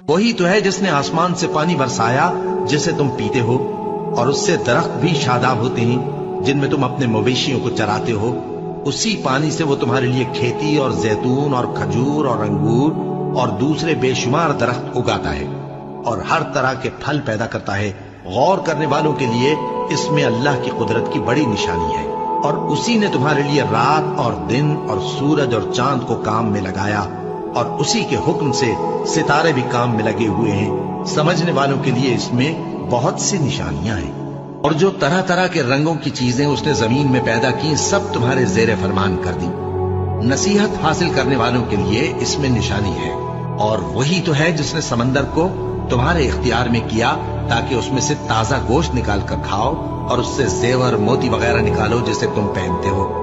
وہی تو ہے جس نے آسمان سے پانی برسایا جسے تم پیتے ہو، اور اس سے درخت بھی شاداب ہوتے ہیں جن میں تم اپنے مویشیوں کو چراتے ہو۔ اسی پانی سے وہ تمہارے لیے کھیتی اور زیتون اور کھجور اور انگور اور دوسرے بے شمار درخت اگاتا ہے، اور ہر طرح کے پھل پیدا کرتا ہے۔ غور کرنے والوں کے لیے اس میں اللہ کی قدرت کی بڑی نشانی ہے۔ اور اسی نے تمہارے لیے رات اور دن اور سورج اور چاند کو کام میں لگایا، اور اسی کے حکم سے ستارے بھی کام میں لگے ہوئے ہیں۔ سمجھنے والوں کے لیے اس میں بہت سی نشانیاں ہیں۔ اور جو طرح طرح کے رنگوں کی چیزیں اس نے زمین میں پیدا کی، سب تمہارے زیر فرمان کر دی۔ نصیحت حاصل کرنے والوں کے لیے اس میں نشانی ہے۔ اور وہی تو ہے جس نے سمندر کو تمہارے اختیار میں کیا تاکہ اس میں سے تازہ گوشت نکال کر کھاؤ، اور اس سے زیور موتی وغیرہ نکالو جسے تم پہنتے ہو۔